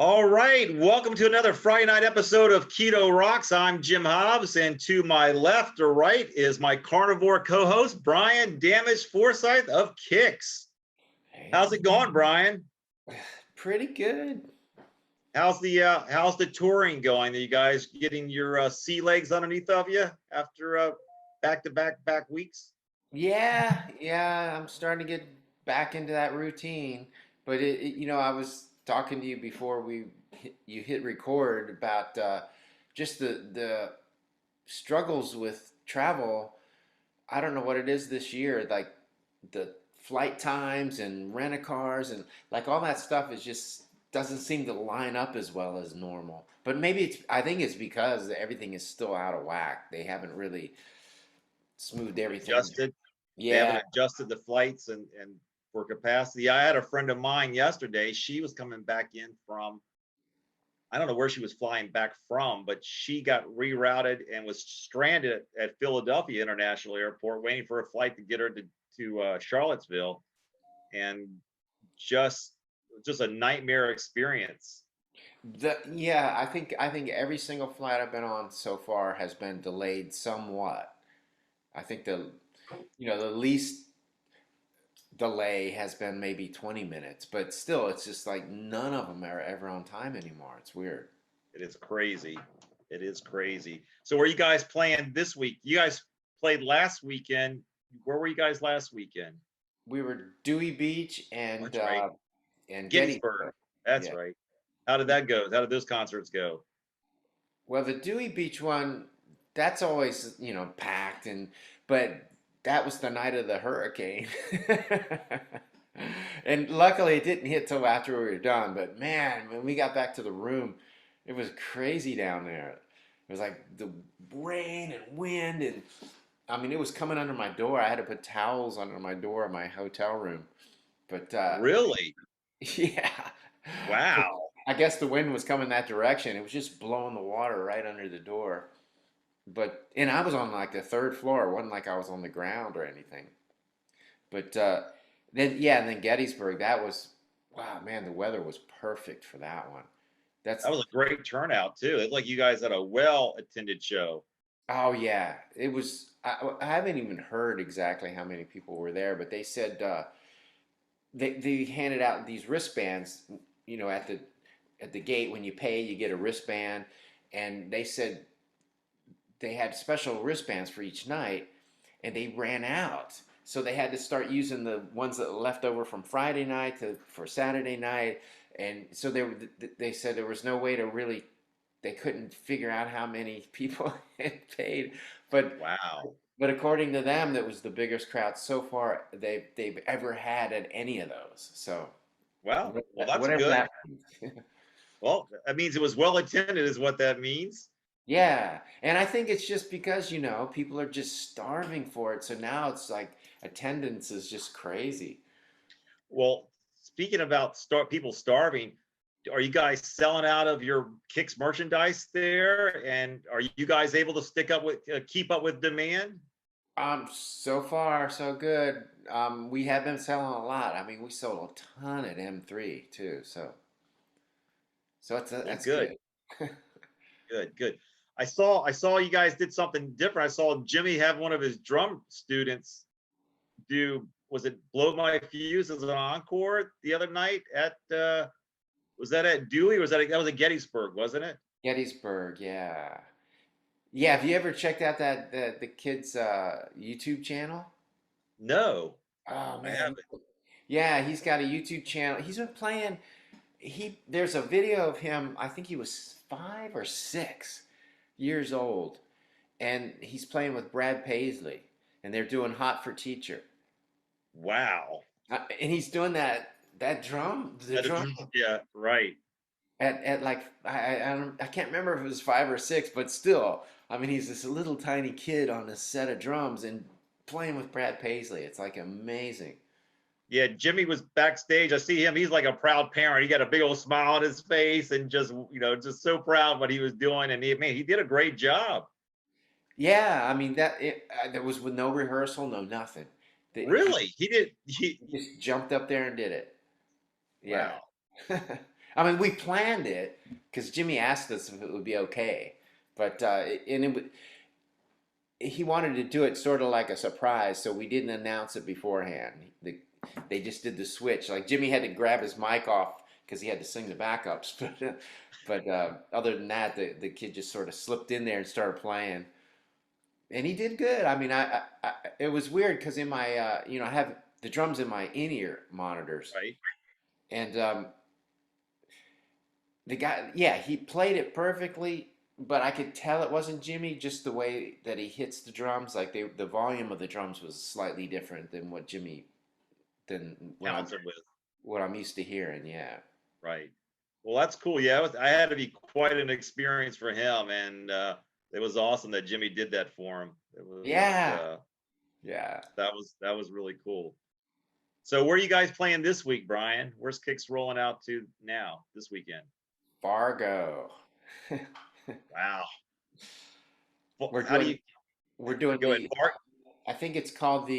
All right, welcome to another Friday night episode of Keto Rocks. I'm Jim Hobbs, and to my left or right is my carnivore co-host, Brian Damage Forsythe of Kix. How's it going, Brian? Pretty good. How's the touring going? Are you guys getting your sea legs underneath of you after back weeks? Yeah, I'm starting to get back into that routine. But I was talking to you before you hit record about just the struggles with travel. I don't know what it is this year, like the flight times and rent-a-cars and like all that stuff is just doesn't seem to line up as well as normal. But I think it's because everything is still out of whack. They haven't really smoothed everything. Adjusted. They haven't Yeah. adjusted the flights and for capacity. I had a friend of mine yesterday. She was coming back in from, I don't know where she was flying back from, but she got rerouted and was stranded at Philadelphia International Airport, waiting for a flight to get her to Charlottesville, and just just a nightmare experience. Yeah, I think every single flight I've been on so far has been delayed somewhat. I think the least delay has been maybe 20 minutes, but still it's just like none of them are ever on time anymore. It's weird. It is crazy. It is crazy. So, where are you guys playing this week? You guys played last weekend. Where were you guys last weekend? We were Dewey Beach and That's right, Gettysburg. Gettysburg. That's Yeah. right. How did that go? How did those concerts go? Well, the Dewey Beach one, that's always, packed but that was the night of the hurricane. And luckily it didn't hit till after we were done, but man, when we got back to the room, it was crazy down there. It was like the rain and wind and I mean, it was coming under my door. I had to put towels under my door in my hotel room. But Really? yeah. Wow. I guess the wind was coming that direction. It was just blowing the water right under the door. And I was on like the third floor. It wasn't like I was on the ground or anything. But and then Gettysburg, that was, wow, man, the weather was perfect for that one. That's, That was a great turnout too. It's like you guys had a well attended show. oh yeah, it was, I haven't even heard exactly how many people were there, but they said they handed out these wristbands, at the gate when you pay, you get a wristband, and they said they had special wristbands for each night, and they ran out. So they had to start using the ones that left over from Friday night for Saturday night, and so they said there was no way to really, they couldn't figure out how many people had paid, but Wow. but according to them, that was the biggest crowd so far they've ever had at any of those. So Well, that's whatever good. that means. Well, that means it was well attended, is what that means. Yeah, and I think it's just because, people are just starving for it. So now it's like attendance is just crazy. Well, speaking about people starving, are you guys selling out of your Kicks merchandise there? And are you guys able to keep up with demand? So far so good. We have been selling a lot. I mean, we sold a ton at M3 too. So Well, that's good, good. good. I saw you guys did something different. I saw Jimmy have one of his drum students do, was it Blow My Fuse as an encore the other night at was that at Dewey, or that was at Gettysburg, wasn't it? Gettysburg, yeah. Yeah, have you ever checked out the kid's YouTube channel? No, Oh I man. haven't. Yeah, he's got a YouTube channel. He's been playing. There's a video of him. I think he was 5 or 6 years old, and he's playing with Brad Paisley, and they're doing "Hot for Teacher." Wow. And he's doing that the drum Yeah, right. at like I can't remember if it was 5 or 6, but still, I mean, he's this little tiny kid on a set of drums and playing with Brad Paisley. It's like amazing. Yeah, Jimmy was backstage. I see him. He's like a proud parent. He got a big old smile on his face and just so proud what he was doing. And he did a great job. Yeah, I mean there was with no rehearsal, no nothing. He Really, he did. just jumped up there and did it. Yeah. Wow. I mean, we planned it because Jimmy asked us if it would be okay, but he wanted to do it sort of like a surprise, so we didn't announce it beforehand. They just did the switch. Like Jimmy had to grab his mic off because he had to sing the backups, but other than that, the kid just sort of slipped in there and started playing, and he did good. I mean, it was weird because in my I have the drums in my in-ear monitors, Right? and the guy, yeah, he played it perfectly, but I could tell it wasn't Jimmy, just the way that he hits the drums. Like the volume of the drums was slightly different than than Talented with. what I'm used to hearing. Yeah. Right. Well, that's cool. Yeah, I had to be quite an experience for him, and it was awesome that Jimmy did that for him. It was Yeah. Yeah. that was really cool. So, where are you guys playing this week, Brian? Where's Kicks rolling out to now this weekend? Fargo. Wow. Well, we're how do doing you we're doing go ahead? Far, I think it's called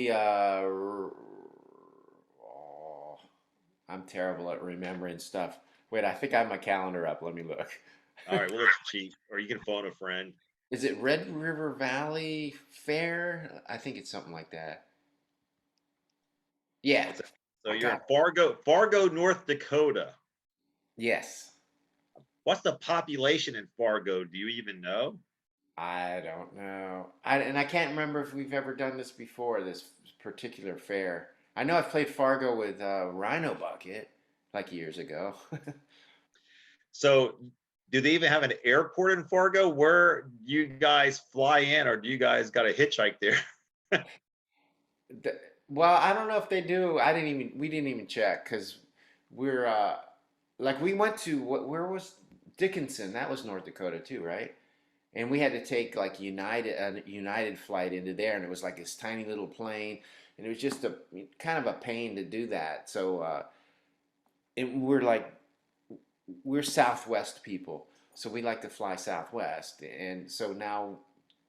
oh, I'm terrible at remembering stuff. Wait, I think I have my calendar up. Let me look. all right, we'll let you cheat, or you can phone a friend. Is it Red River Valley Fair? I think it's something like that. Yeah, What's it? So I you're got in Fargo, North Dakota. yes. What's the population in Fargo? Do you even know? I don't know. I can't remember if we've ever done this before, this particular fair. I know I've played Fargo with Rhino Bucket like years ago. So, do they even have an airport in Fargo? Where you guys fly in, or do you guys got a hitchhike there? The- well, I don't know if they do. We didn't even check because we're like we went to where was Dickinson? That was North Dakota too, right? And we had to take like United flight into there, and it was like this tiny little plane, and it was just a kind of a pain to do that. So and we're Southwest people, so we like to fly Southwest, and so now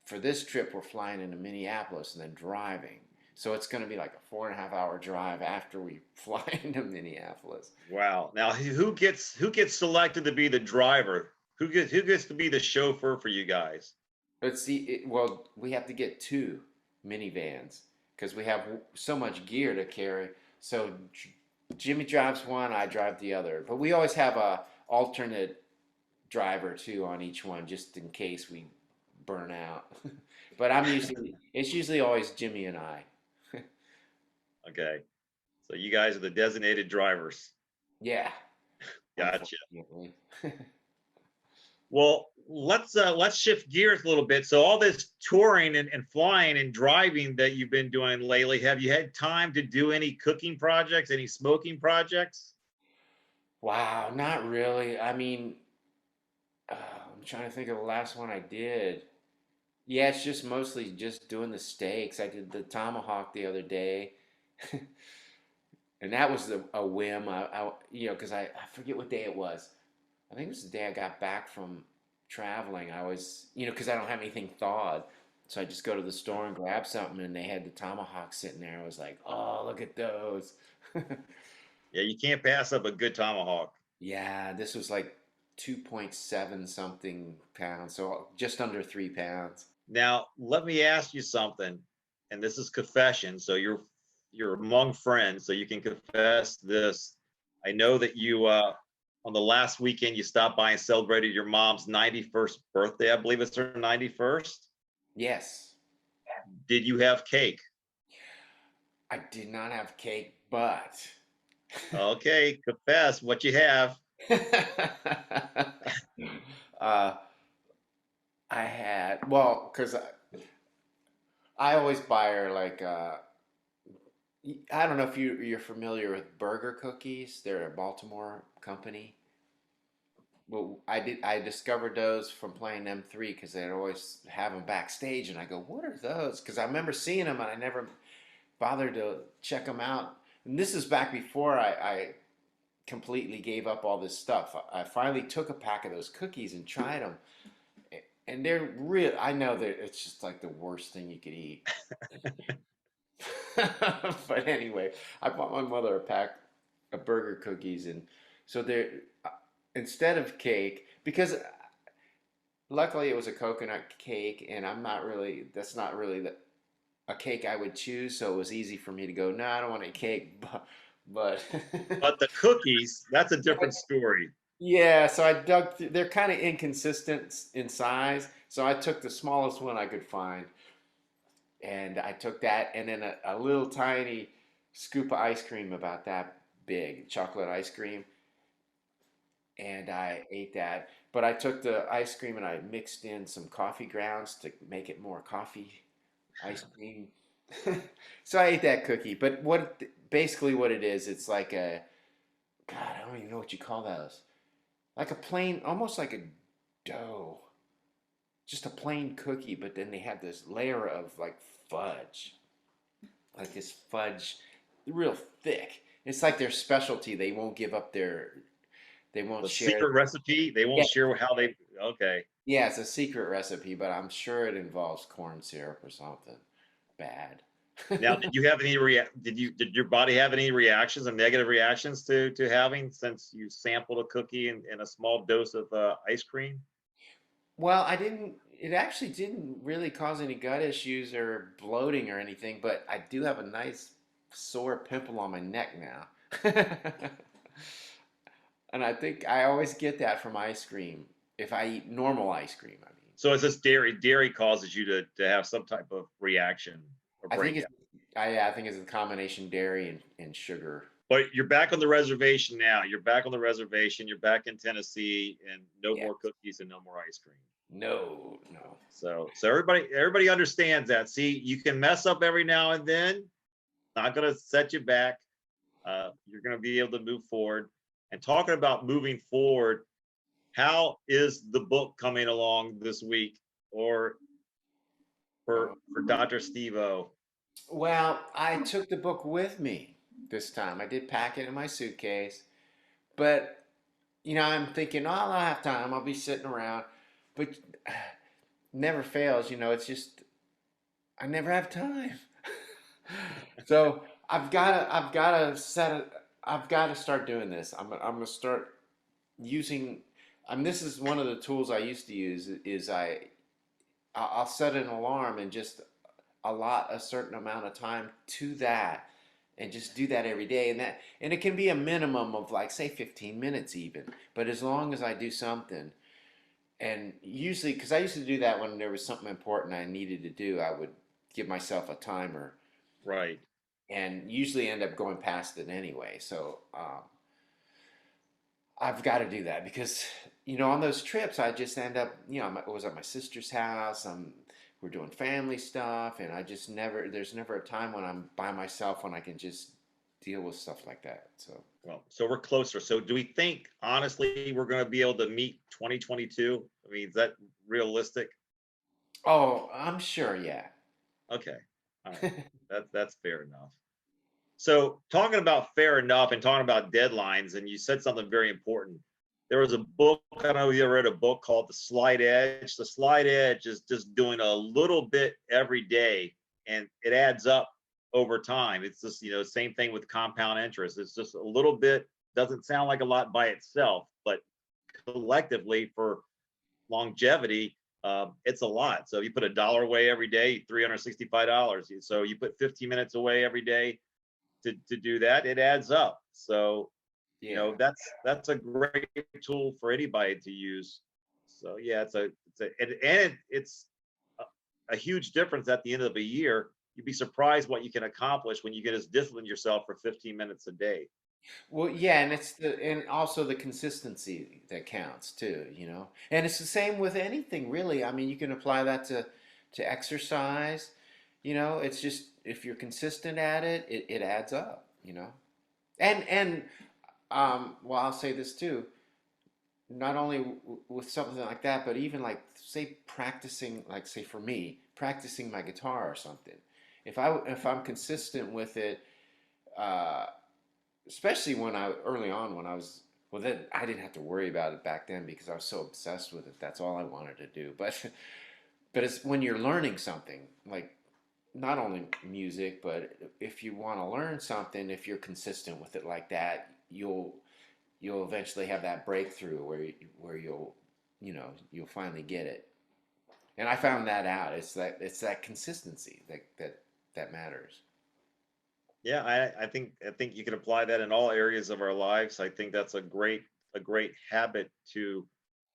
for this trip we're flying into Minneapolis and then driving. So it's going to be like a 4.5 hour drive after we fly into Minneapolis. Wow. Now, who gets selected to be the driver? Who gets to be the chauffeur for you guys? But see, well, we have to get two minivans because we have so much gear to carry. So Jimmy drives one, I drive the other. But we always have a alternate driver too on each one, just in case we burn out. But it's usually always Jimmy and I. Okay. So you guys are the designated drivers. Yeah, Gotcha. unfortunately. Well, let's shift gears a little bit. So all this touring and flying and driving that you've been doing lately, have you had time to do any cooking projects, any smoking projects? Wow, not really. I mean, I'm trying to think of the last one I did. Yeah, it's just mostly just doing the steaks. I did the tomahawk the other day, and that was a whim. Because I forget what day it was. I think it was the day I got back from traveling. I was, because I don't have anything thawed, so I just go to the store and grab something, and they had the tomahawk sitting there. I was like, oh, look at those. Yeah, you can't pass up a good tomahawk. Yeah, this was like 2.7 something pounds, so just under 3 pounds. Now, let me ask you something, and this is confession. So you're among friends, so you can confess this. I know that you on the last weekend you stopped by and celebrated your mom's 91st birthday. I believe it's her 91st. Yes. Did you have cake? I did not have cake, but Okay, confess what you have. uh, I had well, because I always buy her like I don't know if you're familiar with Burger Cookies. They're a Baltimore company. Well, I discovered those from playing M3 because they'd always have them backstage, and I go, "What are those?" Because I remember seeing them, and I never bothered to check them out. And this is back before I completely gave up all this stuff. I finally took a pack of those cookies and tried them, and they're real. I know that it's just like the worst thing you could eat. But anyway, I bought my mother a pack of burger cookies, and so they're instead of cake, because luckily it was a coconut cake, and that's not really a cake I would choose, so it was easy for me to go, no, I don't want a cake, but But the cookies, that's a different story. yeah, so I dug through, they're kind of inconsistent in size, so I took the smallest one I could find, and I took that, and then a little tiny scoop of ice cream about that big, chocolate ice cream, and I ate that. But I took the ice cream and I mixed in some coffee grounds to make it more coffee ice cream. So I ate that cookie. But basically what it is, it's like a, God, I don't even know what you call those. Like a plain, almost like a dough, just a plain cookie. But then they have this layer of like fudge, like this fudge, real thick. It's like their specialty. They won't give up they won't The share. secret recipe, they won't Yeah, share how they, okay. yeah, it's a secret recipe, but I'm sure it involves corn syrup or something bad. Now, did you have any did your body have any reactions and negative reactions to having since you sampled a cookie and a small dose of ice cream? Well, I didn't, it actually didn't really cause any gut issues or bloating or anything, but I do have a nice sore pimple on my neck now. And I think I always get that from ice cream. If I eat normal ice cream, I mean. So it's just dairy causes you to have some type of reaction or I think it's breakout. I think it's a combination dairy and sugar. But you're back on the reservation now. You're back on the reservation. You're back in Tennessee, and no Yeah. more cookies and no more ice cream. No, no. So everybody understands that. See, you can mess up every now and then. Not going to set you back. You're going to be able to move forward. And talking about moving forward, how is the book coming along this week, or for Dr. Steve-O? Well, I took the book with me this time. I did pack it in my suitcase, but I'm thinking, oh, I'll have time. I'll be sitting around, but never fails. It's just I never have time. So I've got to start doing this. I'm gonna start using. This is one of the tools I used to use. I'll set an alarm and just allot a certain amount of time to that, and just do that every day, and it can be a minimum of, like, say, 15 minutes even, but as long as I do something. And usually, because I used to do that when there was something important I needed to do, I would give myself a timer, Right. and usually end up going past it anyway. So I've got to do that, because on those trips I just end up, I was at my sister's house. We're doing family stuff, and I just never there's never a time when I'm by myself when I can just deal with stuff like that. So Well, so we're closer. So do we think honestly we're going to be able to meet 2022? I mean, is that realistic? oh, I'm sure, yeah. Okay. All right. That's fair enough. So talking about fair enough and talking about deadlines, and you said something very important. There was a book, I don't know if you ever read a book called The Slight Edge. The Slight Edge is just doing a little bit every day, and it adds up over time. It's just, same thing with compound interest. It's just a little bit, doesn't sound like a lot by itself, but collectively for longevity, it's a lot. So you put $1 away every day, $365. So you put 15 minutes away every day to do that, it adds up. So Yeah. that's a great tool for anybody to use. So yeah, it's a huge difference at the end of a year. You'd be surprised what you can accomplish when you can just discipline yourself for 15 minutes a day. Well, yeah, and also the consistency that counts too. And it's the same with anything really. I mean, you can apply that to exercise. It's just, if you're consistent at it, it adds up. And well, I'll say this too. Not only with something like that, but even, like, say, practicing, like, say, for me, practicing my guitar or something. If I'm consistent with it, uh, especially early on, when I was, well, then I didn't have to worry about it back then because I was so obsessed with it. That's all I wanted to do. But it's when you're learning something, like, not only music, but if you want to learn something, if you're consistent with it like that, you'll eventually have that breakthrough where you'll finally get it. And I found that out. It's that consistency that matters. Yeah, I think you can apply that in all areas of our lives. I think that's a great habit to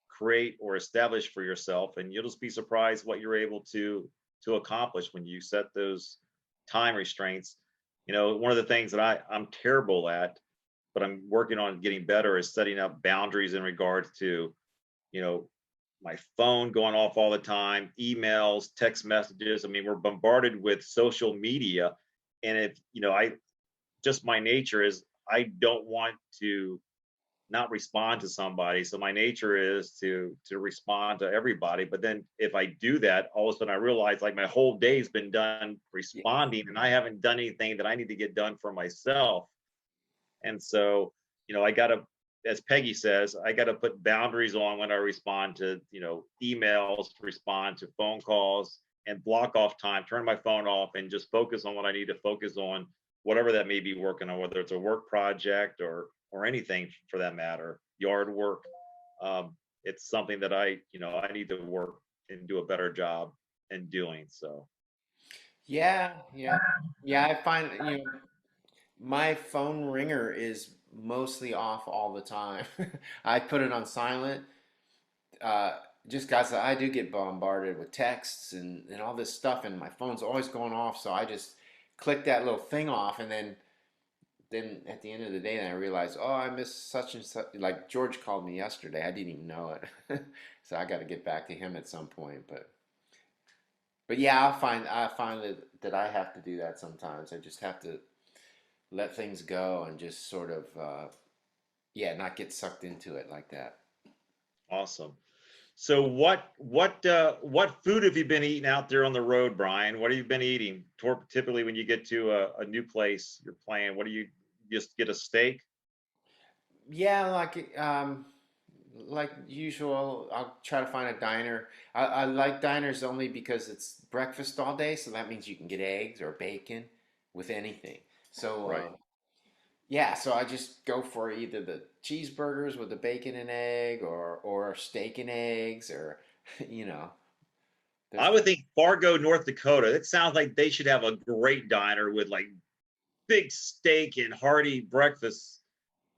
create or establish for yourself, and you'll just be surprised what you're able to accomplish when you set those time restraints. One of the things that I'm terrible at, but I'm working on getting better, is setting up boundaries in regards to, you know, my phone going off all the time, emails, text messages. I mean, we're bombarded with social media. And if, I just my nature is I don't want to not respond to somebody. So my nature is to respond to everybody. But then if I do that, all of a sudden I realize like my whole day's been done responding and I haven't done anything that I need to get done for myself. And so, I gotta, as Peggy says, I gotta put boundaries on when I respond to, emails, respond to phone calls, and block off time, turn my phone off, and just focus on what I need to focus on, whatever that may be working on, whether it's a work project or anything for that matter, yard work. It's something that I need to work and do a better job in doing. So Yeah, yeah, yeah. I find my phone ringer is mostly off all the time. I put it on silent, uh, just guys, I do get bombarded with texts and all this stuff, and my phone's always going off. So I just click that little thing off, and then at the end of the day, then I realize, oh, I missed such and such. Like George called me yesterday, I didn't even know it, so I got to get back to him at some point. But yeah, I find that I have to do that sometimes. I just have to let things go and just sort of yeah, not get sucked into it like that. awesome. So what food have you been eating out there on the road, Brian? What have you been eating? Typically, when you get to a new place you're playing, what do you just get a steak? Yeah, like usual, I'll try to find a diner. I like diners only because it's breakfast all day, so that means you can get eggs or bacon with anything. So Right. yeah, so I just go for either the cheeseburgers with the bacon and egg, or steak and eggs, or you know, I there's would think Fargo, North Dakota. It sounds like they should have a great diner with like big steak and hearty breakfast,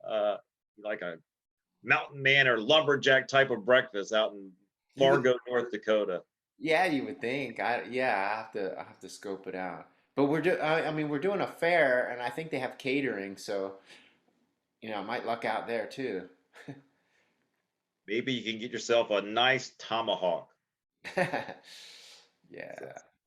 uh, like a mountain man or lumberjack type of breakfast out in you would Fargo, North Dakota. yeah, you would think. I have to scope it out. But I mean we're doing a fair, and I think they have catering, so I might luck out there too. Maybe you can get yourself a nice tomahawk. So, Yeah.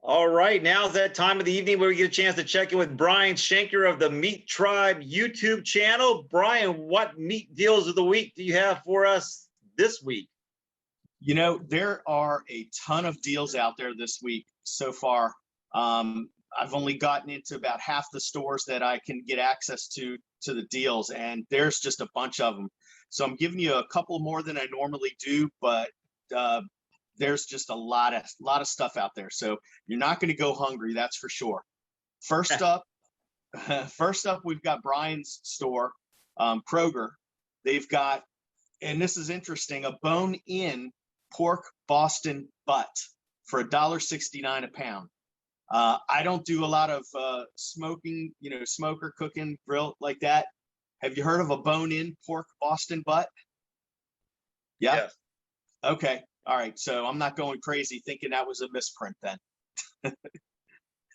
all right, now's that time of the evening where we get a chance to check in with Brian Schenker of the Meat Tribe YouTube channel. Brian, what meat deals of the week do you have for us this week? There are a ton of deals out there this week so far. I've only gotten into about half the stores that I can get access to the deals, and there's just a bunch of them. So I'm giving you a couple more than I normally do, but uh, there's just a lot of stuff out there. So you're not going to go hungry, that's for sure. First up, first up, we've got Brian's store, Kroger. They've got, and this is interesting, a bone-in pork Boston butt for $1.69 a pound. I don't do a lot of smoking, smoker cooking grill like that. Have you heard of a bone-in pork Boston butt? Yeah. Yes. Okay. All right. So I'm not going crazy thinking that was a misprint then.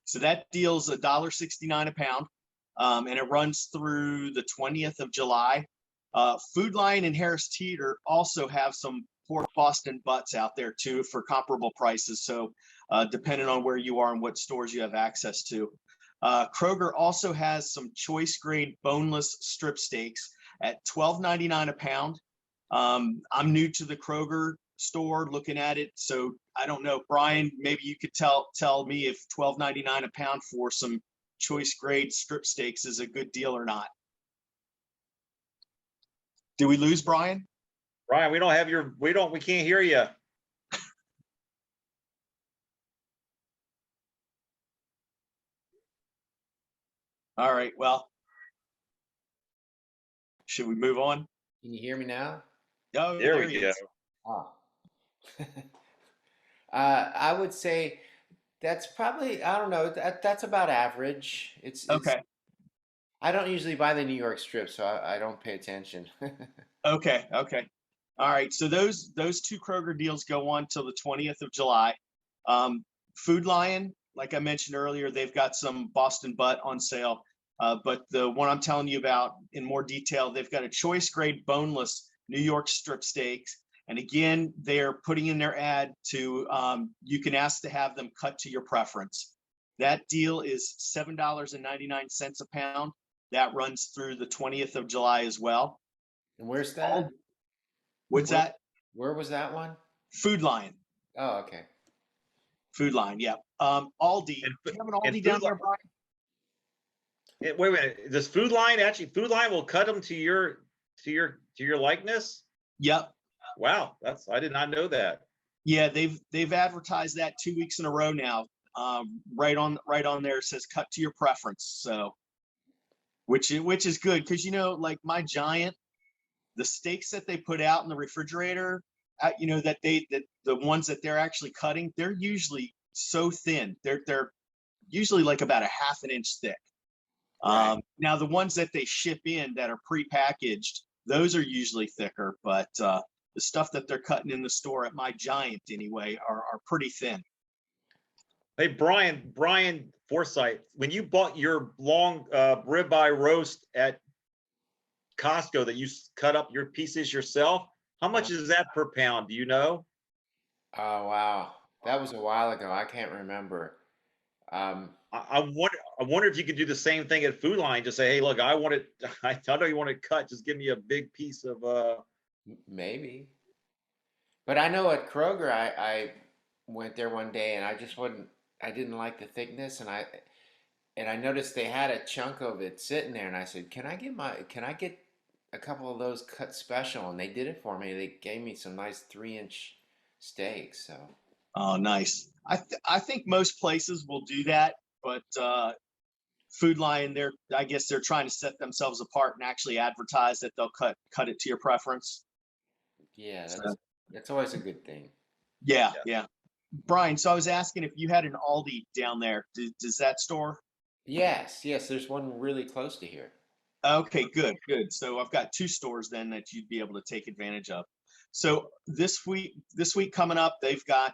So that deal's $1.69 a pound, and it runs through the 20th of July. Food Lion and Harris Teeter also have some pork Boston butts out there too for comparable prices. So depending on where you are and what stores you have access to. Kroger also has some choice grade boneless strip steaks at $12.99 a pound. I'm new to the Kroger store looking at it, so I don't know. Brian, maybe you could tell me if $12.99 a pound for some choice grade strip steaks is a good deal or not. Did we lose Brian? Brian, we can't hear you. All right, well, should we move on? Can you hear me now? Oh, There there we he go. is. Oh. I would say that's probably, I don't know, that's about average. It's Okay. I don't usually buy the New York strip, so I don't pay attention. Okay. Okay. All right. So those two Kroger deals go on till the 20th of July. Food Lion, like I mentioned earlier, they've got some Boston butt on sale. But the one I'm telling you about in more detail, they've got a choice grade boneless New York strip steaks. And again, they're putting in their ad to you can ask to have them cut to your preference. That deal is $7.99 a pound. That runs through the 20th of July as well. And where's that? All, what's Where that? where was that one? Food Lion. Oh, okay. Food Line, yeah. Aldi. And, Do you have an and Aldi down there, Brian? wait a minute. Does Food Line will cut them to your likeness? Yep. Wow, I did not know that. Yeah, they've advertised that 2 weeks in a row now. Right on there it says cut to your preference. So which is good because like my Giant, the steaks that they put out in the refrigerator, that the ones that they're actually cutting, they're usually so thin. They're usually like about a half an inch thick. Right. Now the ones that they ship in that are prepackaged, those are usually thicker, but the stuff that they're cutting in the store at my Giant anyway are pretty thin. Hey, Brian Forsythe, when you bought your long ribeye roast at Costco that you cut up your pieces yourself, how much is that per pound? Do you know? Oh, wow. That was a while ago. I can't remember. Um, I wonder if you could do the same thing at Food Line. Just say, hey, look, I want it. I know you want it cut. Just give me a big piece of. Maybe. But I know at Kroger, I went there one day and I didn't like the thickness and I noticed they had a chunk of it sitting there and I said, can I get a couple of those cut special? And they did it for me. They gave me some nice 3-inch steaks. So, Oh, nice. I think most places will do that, but Food Lion, I guess they're trying to set themselves apart and actually advertise that they'll cut it to your preference. yeah, So, that's always a good thing. yeah, Yeah. yeah. Brian, so I was asking if you had an Aldi down there. Does that store? Yes, yes, there's one really close to here. Okay, good, good. So I've got two stores then that you'd be able to take advantage of. So this week coming up, they've got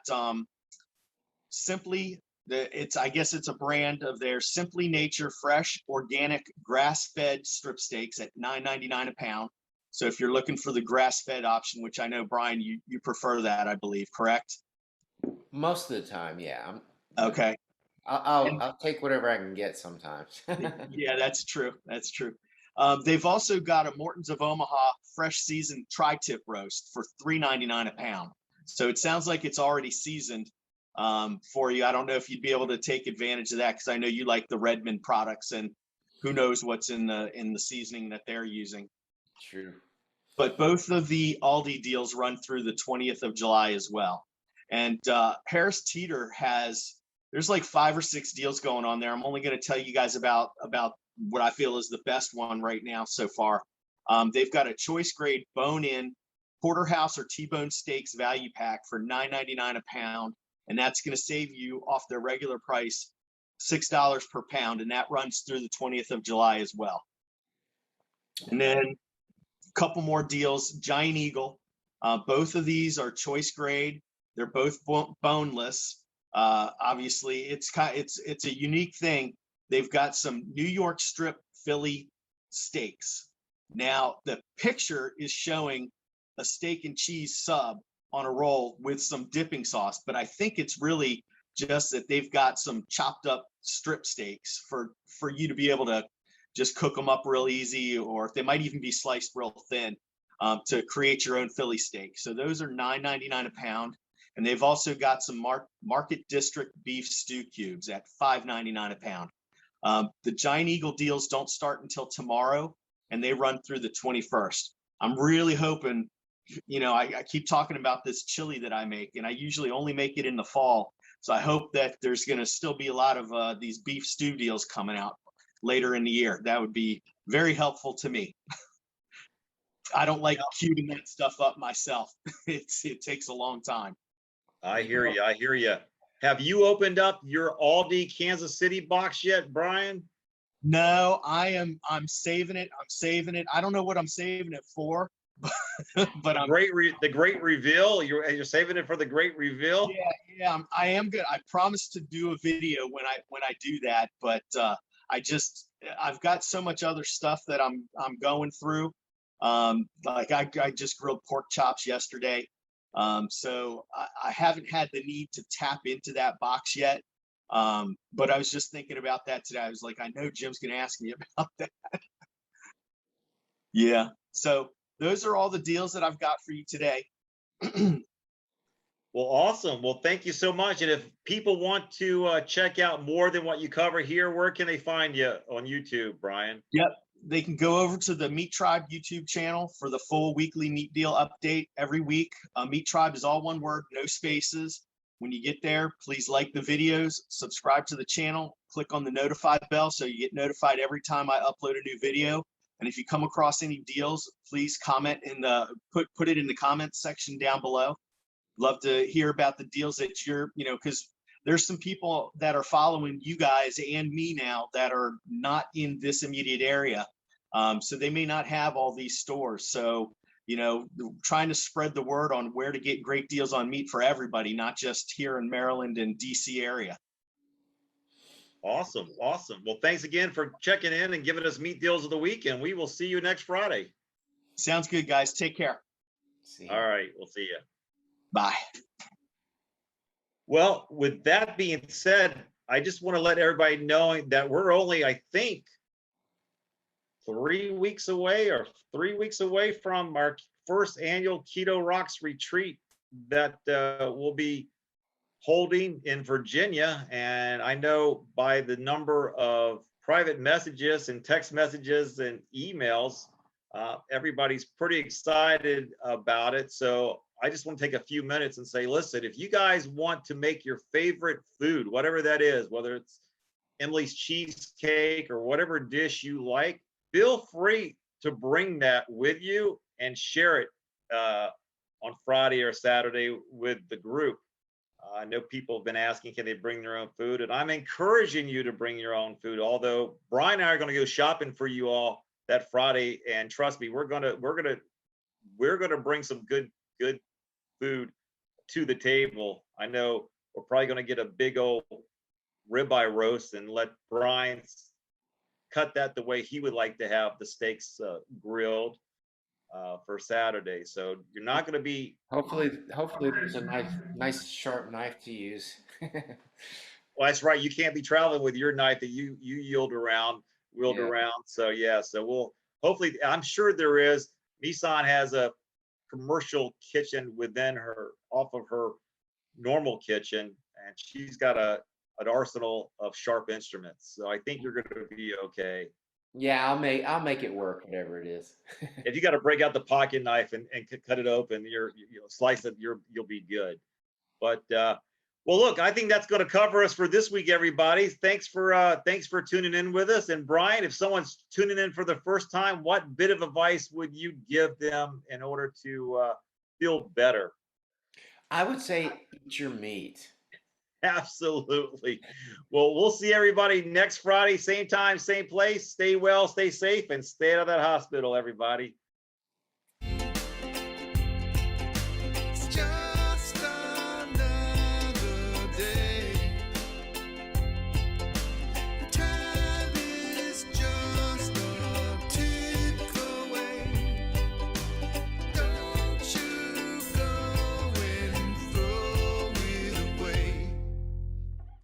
Simply I guess it's a brand of their Simply Nature fresh, organic, grass-fed strip steaks at $9.99 a pound. So if you're looking for the grass-fed option, which I know, Brian, you prefer that, I believe, correct? Most of the time, yeah. Okay. I'll take whatever I can get sometimes. Yeah, that's true. That's true. They've also got a Morton's of Omaha fresh seasoned tri-tip roast for $3.99 a pound. So it sounds like it's already seasoned for you. I don't know if you'd be able to take advantage of that because I know you like the Redmond products, and who knows what's in the seasoning that they're using. True. But both of the Aldi deals run through the 20th of July as well. And Harris Teeter there's like 5 or 6 deals going on there. I'm only going to tell you guys about what I feel is the best one right now so far. They've got a choice grade bone-in porterhouse or T-bone steaks value pack for $9.99 a pound, and that's going to save you off their regular price $6 per pound, and that runs through the 20th of July as well. And then a couple more deals. Giant Eagle. Both of these are choice grade. They're both boneless. Obviously, it's a unique thing. They've got some New York strip Philly steaks. Now, the picture is showing a steak and cheese sub on a roll with some dipping sauce, but I think it's really just that they've got some chopped up strip steaks for you to be able to just cook them up real easy, or they might even be sliced real thin to create your own Philly steak. So those are $9.99 a pound. And they've also got some Market District beef stew cubes at $5.99 a pound. The Giant Eagle deals don't start until tomorrow, and they run through the 21st. I'm really hoping, I keep talking about this chili that I make, and I usually only make it in the fall. So I hope that there's going to still be a lot of these beef stew deals coming out later in the year. That would be very helpful to me. I don't like queuing that stuff up myself. It takes a long time. I hear you. I hear you. Have you opened up your Aldi Kansas City box yet, Brian? No, I'm saving it. I'm saving it. I don't know what I'm saving it for, but The great reveal. You're saving it for the great reveal. yeah, I am good. I promise to do a video when I do that, but I've got so much other stuff that I'm going through. Like I just grilled pork chops yesterday. So I haven't had the need to tap into that box yet. But I was just thinking about that today. I was like, I know Jim's going to ask me about that. Yeah. So those are all the deals that I've got for you today. Well, awesome. Well, thank you so much. And if people want to check out more than what you cover here, where can they find you on YouTube, Brian? Yep. They can go over to the Meat Tribe YouTube channel for the full weekly meat deal update every week. Meat Tribe is all one word, no spaces. When you get there, please like the videos, subscribe to the channel, click on the notify bell so you get notified every time I upload a new video. And if you come across any deals, please comment in the put it in the comments section down below. Love to hear about the deals that you're, because there's some people that are following you guys and me now that are not in this immediate area. So they may not have all these stores. So, trying to spread the word on where to get great deals on meat for everybody, not just here in Maryland and DC area. Awesome. Awesome. Well, thanks again for checking in and giving us meat deals of the week. And we will see you next Friday. Sounds good, guys. Take care. All right. We'll see you. Bye. Well, with that being said, I just want to let everybody know that we're only, I think, 3 weeks away from our first annual Keto Rocks retreat that we'll be holding in Virginia. And I know by the number of private messages and text messages and emails, everybody's pretty excited about it. So I just want to take a few minutes and say, listen, if you guys want to make your favorite food, whatever that is, whether it's Emily's cheesecake or whatever dish you like, feel free to bring that with you and share it on Friday or Saturday with the group. I know people have been asking, can they bring their own food? And I'm encouraging you to bring your own food. Although Brian and I are going to go shopping for you all that Friday, and trust me, we're gonna bring some good food to the table. I know we're probably going to get a big old ribeye roast and let Brian cut that the way he would like to have the steaks grilled for Saturday. So you're not going to be. Hopefully there's a nice sharp knife to use. Well, that's right. You can't be traveling with your knife that you wheeled around. So yeah. So we'll hopefully. I'm sure there is. Nissan has a commercial kitchen within her, off of her normal kitchen, and she's got an arsenal of sharp instruments. So I think you're going to be okay. Yeah, I'll make it work, whatever it is. If you got to break out the pocket knife and cut it open, slice it, you'll be good. But well, look, I think that's going to cover us for this week, everybody. Thanks for tuning in with us. And Brian, if someone's tuning in for the first time, what bit of advice would you give them in order to feel better? I would say eat your meat. Absolutely. Well, we'll see everybody next Friday, same time, same place. Stay well, stay safe, and stay out of that hospital, everybody.